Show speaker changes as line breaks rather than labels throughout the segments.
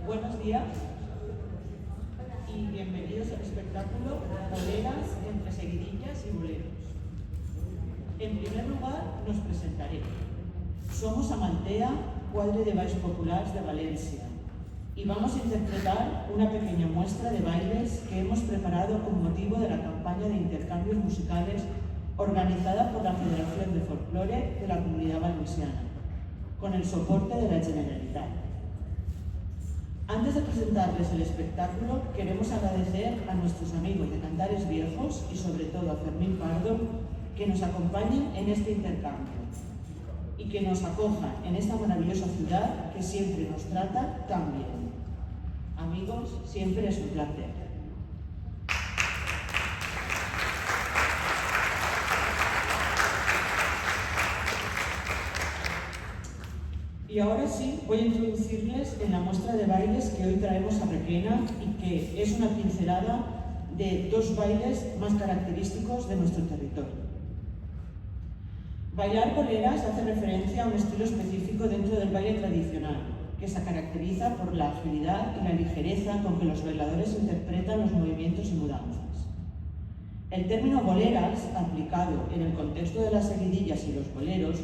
Buenos días y bienvenidos al espectáculo Boleras entre seguidillas y boleros. En primer lugar, nos presentaré. Somos Amaltea, Quadre de Balls Populars de Valencia, y vamos a interpretar una pequeña muestra de bailes que hemos preparado con motivo de la campaña de intercambios musicales organizada por la Federación de Folclore de la Comunidad Valenciana, con el soporte de la Generalitat. Antes de presentarles el espectáculo, queremos agradecer a nuestros amigos de Cantares Viejos y sobre todo a Fermín Pardo que nos acompañen en este intercambio y que nos acojan en esta maravillosa ciudad que siempre nos trata tan bien. Amigos, siempre es un placer. Y ahora sí, voy a introducirles en la muestra de bailes que hoy traemos a Requena y que es una pincelada de dos bailes más característicos de nuestro territorio. Bailar boleras hace referencia a un estilo específico dentro del baile tradicional, que se caracteriza por la agilidad y la ligereza con que los bailadores interpretan los movimientos y mudanzas. El término boleras, aplicado en el contexto de las seguidillas y los boleros,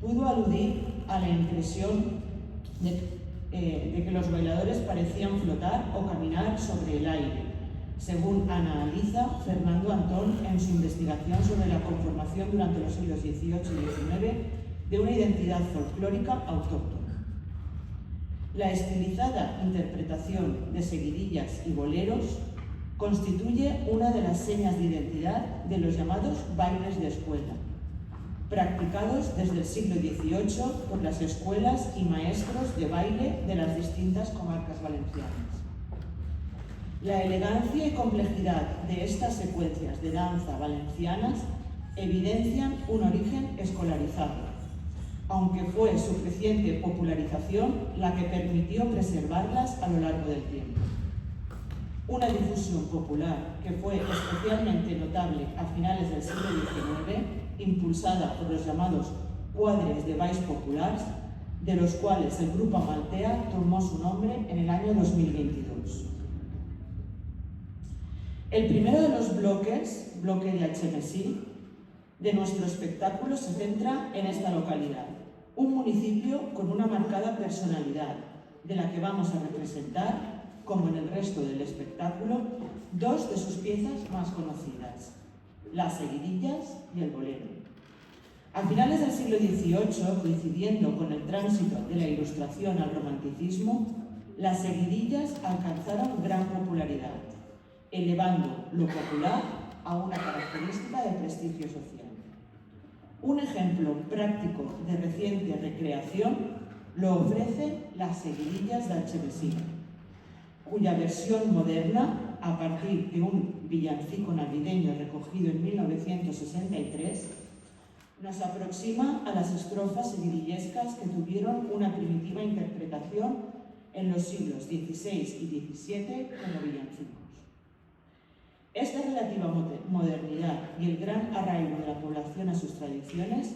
pudo aludir a la impresión de que los bailadores parecían flotar o caminar sobre el aire, según analiza Fernando Antón en su investigación sobre la conformación durante los siglos XVIII y XIX de una identidad folclórica autóctona. La estilizada interpretación de seguidillas y boleros constituye una de las señas de identidad de los llamados bailes de escuela, practicados desde el siglo XVIII por las escuelas y maestros de baile de las distintas comarcas valencianas. La elegancia y complejidad de estas secuencias de danza valencianas evidencian un origen escolarizado, aunque fue su creciente popularización la que permitió preservarlas a lo largo del tiempo. Una difusión popular que fue especialmente notable a finales del siglo XIX, impulsada por los llamados Quadres de Balls Populars, de los cuales el grupo Amaltea tomó su nombre en el año 2022. El primero de los bloques, bloque de Algemesí, de nuestro espectáculo se centra en esta localidad, un municipio con una marcada personalidad, de la que vamos a representar, como en el resto del espectáculo, dos de sus piezas más conocidas, las seguidillas y el bolero. A finales del siglo XVIII, coincidiendo con el tránsito de la Ilustración al Romanticismo, las seguidillas alcanzaron gran popularidad, elevando lo popular a una característica de prestigio social. Un ejemplo práctico de reciente recreación lo ofrecen las seguidillas de Algemesí, cuya versión moderna, a partir de un villancico navideño recogido en 1963, nos aproxima a las estrofas seguidillescas que tuvieron una primitiva interpretación en los siglos XVI y XVII como villancicos. Esta relativa modernidad y el gran arraigo de la población a sus tradiciones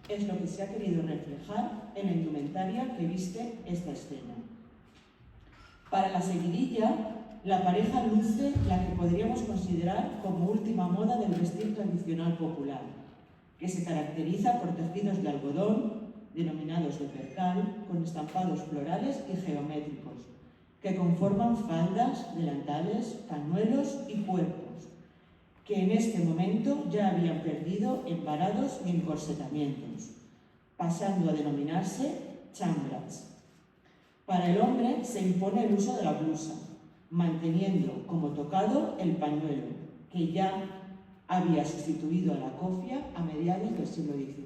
es lo que se ha querido reflejar en la indumentaria que viste esta escena. Para la seguidilla, la pareja luce la que podríamos considerar como última moda del vestir tradicional popular, que se caracteriza por tejidos de algodón, denominados de percal, con estampados florales y geométricos, que conforman faldas, delantales, pañuelos y cuerpos, que en este momento ya habían perdido embarados y encorsetamientos, pasando a denominarse chambras. Para el hombre se impone el uso de la blusa, manteniendo como tocado el pañuelo, que ya había sustituido a la cofia a mediados del siglo XIX.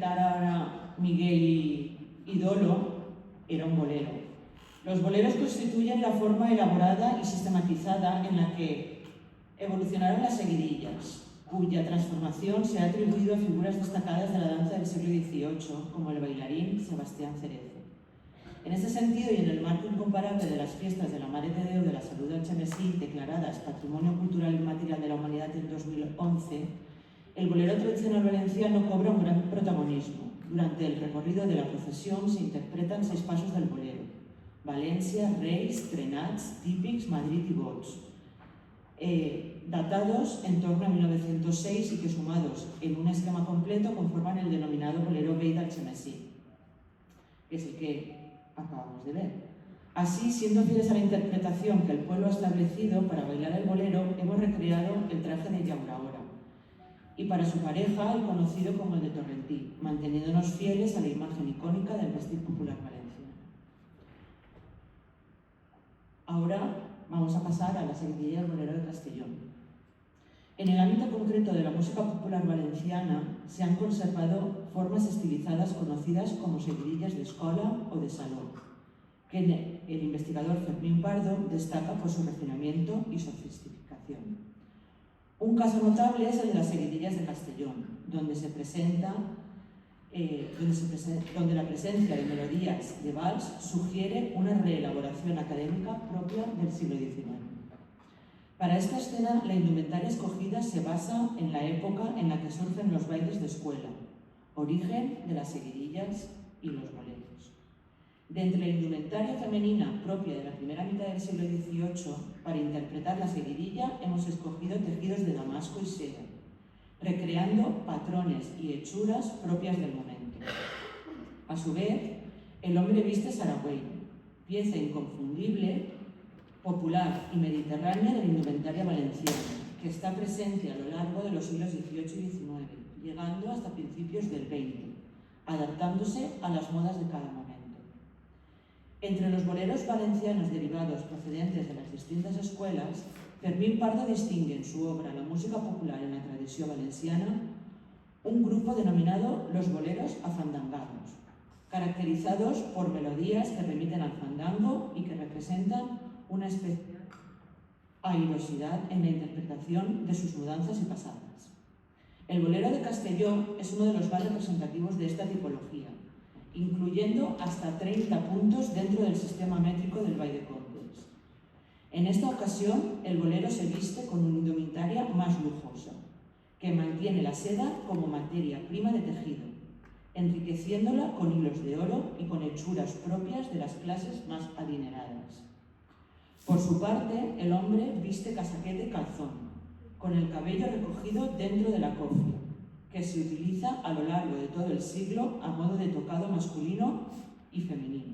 interpretar ahora Miguel y Dolo, era un bolero. Los boleros constituyen la forma elaborada y sistematizada en la que evolucionaron las seguidillas, cuya transformación se ha atribuido a figuras destacadas de la danza del siglo XVIII, como el bailarín Sebastián Cerezo. En este sentido, y en el marco incomparable de las fiestas de la Mare de Déu de la Salud d'Algemesí, declaradas Patrimonio Cultural Inmaterial de la Humanidad en 2011, el bolero tradicional valenciano cobra un gran protagonismo. Durante el recorrido de la procesión se interpretan 6 pasos del bolero: Valencia, Reis, Trenats, Típics, Madrid y Bots, datados en torno a 1906 y que, sumados en un esquema completo, conforman el denominado bolero vell d'Algemesí, que es el que acabamos de ver. Así, siendo fieles a la interpretación que el pueblo ha establecido para bailar el bolero, hemos recreado el traje de Yauraora y para su pareja el conocido como el de Torrentí, manteniéndonos fieles a la imagen icónica del vestir popular valenciano. Ahora vamos a pasar a la seguidilla del bolero de Castellón. En el ámbito concreto de la música popular valenciana se han conservado formas estilizadas conocidas como seguidillas de escola o de salón, que el investigador Fermín Pardo destaca por su refinamiento y sofisticación. Un caso notable es el de las seguidillas de Castellón, donde la presencia de melodías de vals sugiere una reelaboración académica propia del siglo XIX. Para esta escena, la indumentaria escogida se basa en la época en la que surgen los bailes de escuela, origen de las seguidillas y los boleros. De entre la indumentaria femenina propia de la primera mitad del siglo XVIII, para interpretar la seguidilla hemos escogido tejidos de damasco y seda, recreando patrones y hechuras propias del momento. A su vez, el hombre viste saragüey, pieza inconfundible, popular y mediterránea de la indumentaria valenciana, que está presente a lo largo de los siglos XVIII y XIX, llegando hasta principios del XX, adaptándose a las modas de cada momento. Entre los boleros valencianos derivados procedentes de las distintas escuelas, Fermín Pardo distingue en su obra La música popular en la tradición valenciana un grupo denominado los boleros afandangados, caracterizados por melodías que remiten al fandango y que representan una especial airosidad en la interpretación de sus mudanzas y pasadas. El bolero de Castellón es uno de los más representativos de esta tipología, incluyendo hasta 30 puntos dentro del sistema métrico del Vall de Condes. En esta ocasión, el bolero se viste con una indumentaria más lujosa, que mantiene la seda como materia prima de tejido, enriqueciéndola con hilos de oro y con hechuras propias de las clases más adineradas. Por su parte, el hombre viste casaquete calzón, con el cabello recogido dentro de la cofia, que se utiliza a lo largo de todo el siglo a modo de tocado masculino y femenino.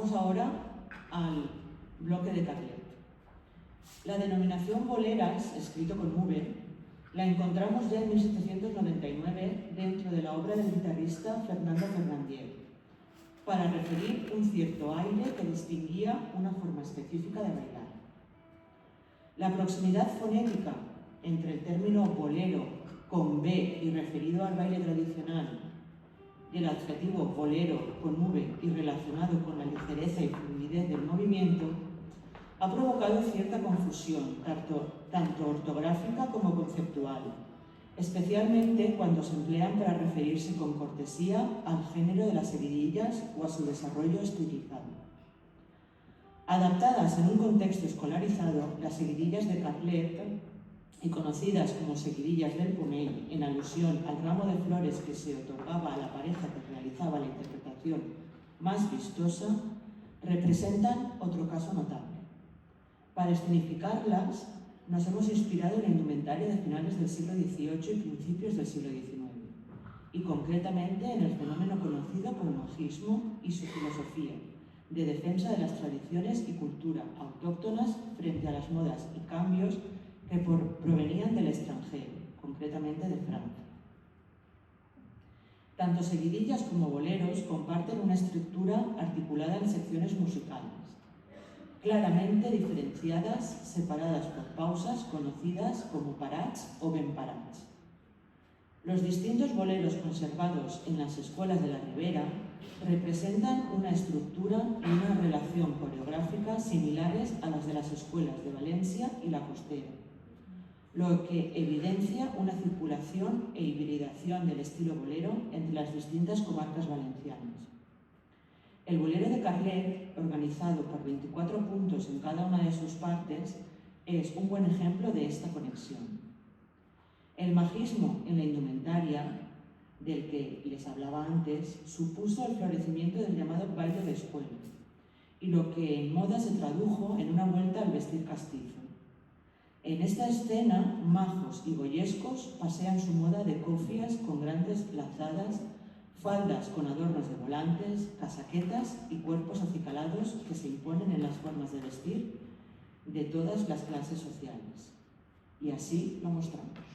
Pasamos ahora al bloque de Carlet. La denominación boleras, escrito con V, la encontramos ya en 1799 dentro de la obra del guitarrista Fernando Fernandier, para referir un cierto aire que distinguía una forma específica de bailar. La proximidad fonética entre el término bolero con B y referido al baile tradicional y el adjetivo bolero con V y relacionado con la ligereza y fluidez del movimiento ha provocado cierta confusión, tanto ortográfica como conceptual, especialmente cuando se emplean para referirse con cortesía al género de las seguidillas o a su desarrollo estilizado. Adaptadas en un contexto escolarizado, las seguidillas de Carlet, y conocidas como seguidillas del Pomell, en alusión al ramo de flores que se otorgaba a la pareja que realizaba la interpretación más vistosa, representan otro caso notable. Para escenificarlas, nos hemos inspirado en la indumentaria de finales del siglo XVIII y principios del siglo XIX, y concretamente en el fenómeno conocido como majismo y su filosofía, de defensa de las tradiciones y cultura autóctonas frente a las modas y cambios que provenían del extranjero, concretamente de Francia. Tanto seguidillas como boleros comparten una estructura articulada en secciones musicales, claramente diferenciadas, separadas por pausas conocidas como parats o ben parats. Los distintos boleros conservados en las escuelas de la Ribera representan una estructura y una relación coreográfica similares a las de las escuelas de Valencia y la Costera, lo que evidencia una circulación e hibridación del estilo bolero entre las distintas comarcas valencianas. El bolero de Carlet, organizado por 24 puntos en cada una de sus partes, es un buen ejemplo de esta conexión. El majismo en la indumentaria, del que les hablaba antes, supuso el florecimiento del llamado baile de escuela, y lo que en moda se tradujo en una vuelta al vestir castizo. En esta escena, majos y goyescos pasean su moda de cofias con grandes lazadas, faldas con adornos de volantes, casaquetas y cuerpos acicalados que se imponen en las formas de vestir de todas las clases sociales. Y así lo mostramos.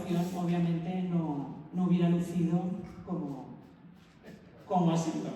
actuación obviamente no hubiera lucido como ha sido.